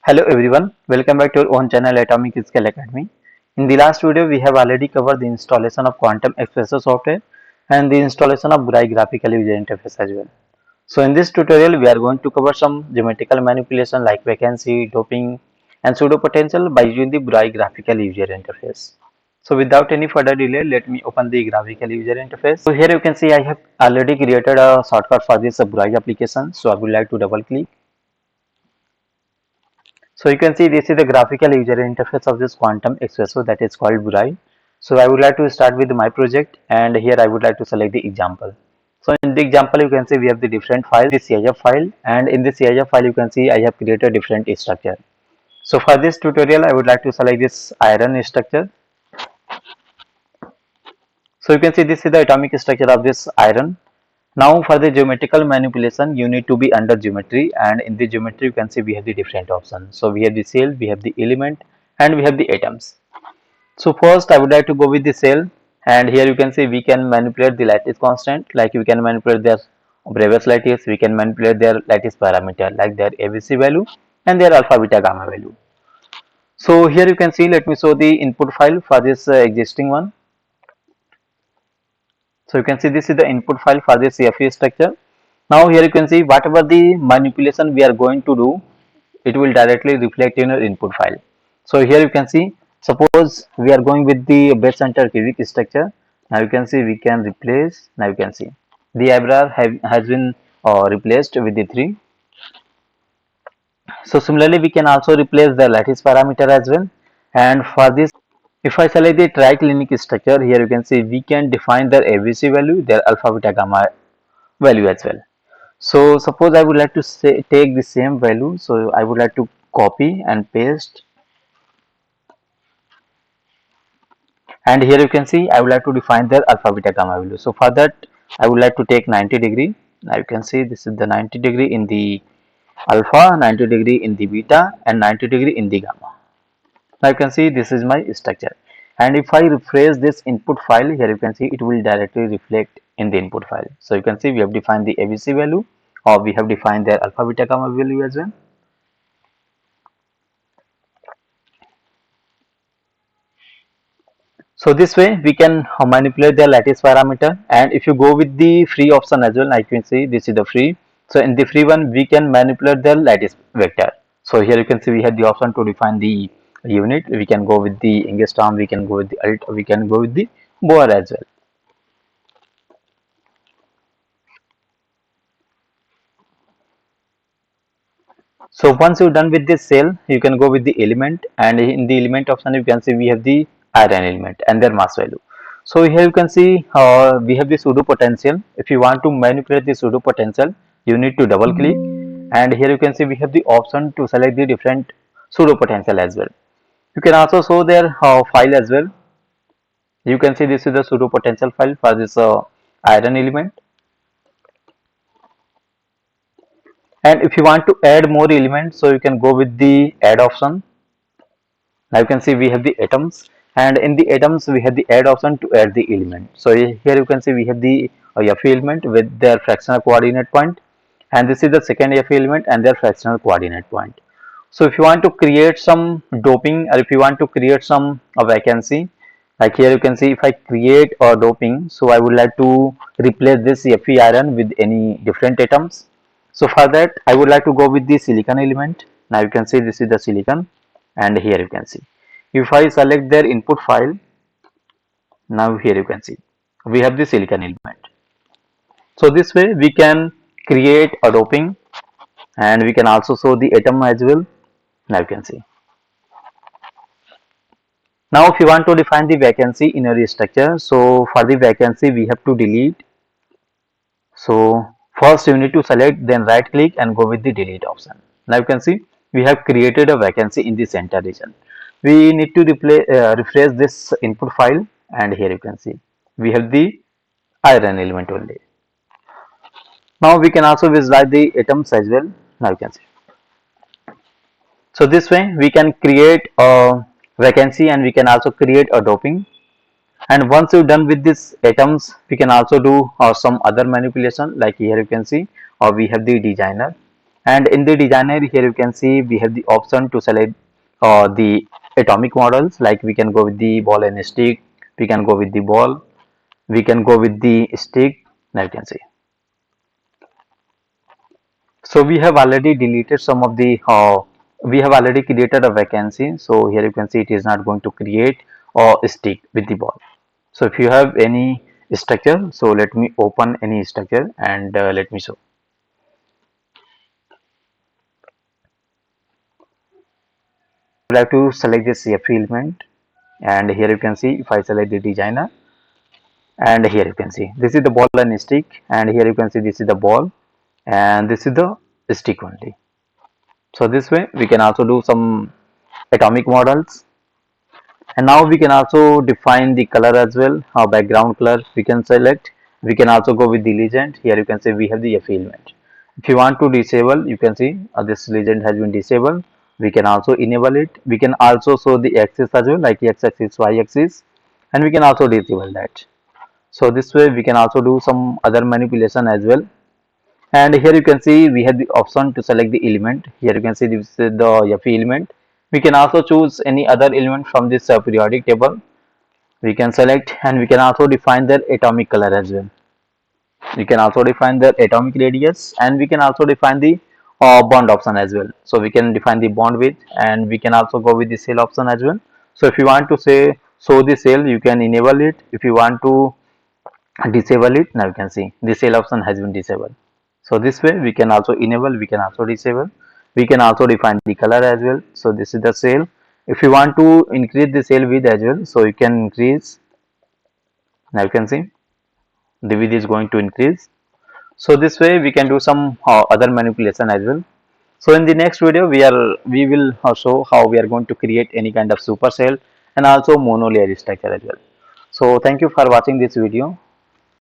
Hello everyone, welcome back to our own channel Atomic Scale Academy. In the last video, we have already covered the installation of Quantum ESPRESSO software and the installation of BURAI graphical user interface as well. So in this tutorial, we are going to cover some geometrical manipulation like vacancy, doping and pseudopotential by using the BURAI graphical user interface. So without any further delay, let me open the graphical user interface. So here you can see I have already created a shortcut for this BURAI application. So I would like to double click. So you can see this is the graphical user interface of this Quantum ESPRESSO that is called BURAI. So I would like to start with my project and here I would like to select the example. So in the example you can see we have the different files, this CIF file, and in this CIF file you can see I have created different structure. So for this tutorial I would like to select this iron structure. So you can see this is the atomic structure of this iron. Now for the geometrical manipulation you need to be under geometry, and in the geometry you can see we have the different options. So we have the cell, we have the element and we have the atoms. So first I would like to go with the cell, and here you can see we can manipulate the lattice constant, like we can manipulate their Bravais lattice, we can manipulate their lattice parameter like their ABC value and their alpha beta gamma value. So here you can see, let me show the input file for this existing one. So you can see this is the input file for this CFE structure. Now here you can see whatever the manipulation we are going to do, it will directly reflect in your input file. So here you can see, suppose we are going with the base center cubic structure. Now you can see we can replace, now you can see the eyebrow has been replaced with the 3. So similarly we can also replace the lattice parameter as well, and for this if I select the triclinic structure, here you can see we can define their ABC value, their alpha beta gamma value as well. So suppose I would like to say take the same value, so I would like to copy and paste, and here you can see I would like to define their alpha beta gamma value. So for that I would like to take 90°. Now you can see this is the 90° in the alpha, 90° in the beta and 90° in the gamma. Now you can see this is my structure, and if I refresh this input file, here you can see it will directly reflect in the input file. So you can see we have defined the ABC value, or we have defined their alpha beta gamma value as well. So this way we can manipulate the lattice parameter, and if you go with the free option as well, like you can see this is the free. So in the free one we can manipulate the lattice vector. So here you can see we have the option to define the unit. We can go with the angstrom, we can go with the alt, we can go with the bohr as well. So once you're done with this cell, you can go with the element, and in the element option you can see we have the iron element and their mass value. So here you can see we have the pseudo potential. If you want to manipulate the pseudo potential, you need to double click, and here you can see we have the option to select the different pseudo potential as well. You can also show their file as well. You can see this is the pseudo potential file for this iron element. And if you want to add more elements, so you can go with the add option. Now you can see we have the atoms, and in the atoms we have the add option to add the element. So here you can see we have the Fe element with their fractional coordinate point, and this is the second Fe element and their fractional coordinate point. So if you want to create some doping, or if you want to create some vacancy, like here you can see if I create a doping, so I would like to replace this Fe iron with any different atoms. So for that I would like to go with the silicon element. Now you can see this is the silicon, and here you can see if I select their input file, now here you can see we have the silicon element. So this way we can create a doping, and we can also show the atom as well. Now you can see. Now if you want to define the vacancy in your structure, so for the vacancy we have to delete. So first you need to select, then right click and go with the delete option. Now you can see we have created a vacancy in the center region. We need to refresh this input file, and here you can see we have the iron element only. Now we can also visualize the atoms as well. Now you can see. So this way we can create a vacancy, and we can also create a doping. And once you're done with these atoms, we can also do some other manipulation, like here you can see we have the designer. And in the designer, here you can see we have the option to select the atomic models, like we can go with the ball and stick, we can go with the ball, we can go with the stick. Now you can see, so we have already deleted some of the we have already created a vacancy, so here you can see it is not going to create or stick with the ball. So if you have any structure, so let me open any structure and let me show. I have to select this CFE element, and here you can see if I select the designer, and here you can see this is the ball and stick, and here you can see this is the ball and this is the stick only. So this way we can also do some atomic models. And now we can also define the color as well. Our background color we can select. We can also go with the legend. Here you can say we have the F element. If you want to disable, you can see this legend has been disabled. We can also enable it. We can also show the axis as well, like x axis, y axis, and we can also disable that. So this way we can also do some other manipulation as well. And here you can see we have the option to select the element. Here you can see this is the F element. We can also choose any other element from this periodic table. We can select, and we can also define their atomic color as well. We can also define the atomic radius, and we can also define the bond option as well. So we can define the bond width, and we can also go with the cell option as well. So if you want to say show the cell, you can enable it. If you want to disable it, now you can see the cell option has been disabled. So this way we can also enable, we can also disable, we can also define the color as well. So this is the cell. If you want to increase the cell width as well, so you can increase. Now you can see the width is going to increase. So this way we can do some other manipulation as well. So in the next video we will show how we are going to create any kind of supercell and also monolayer structure as well. So thank you for watching this video.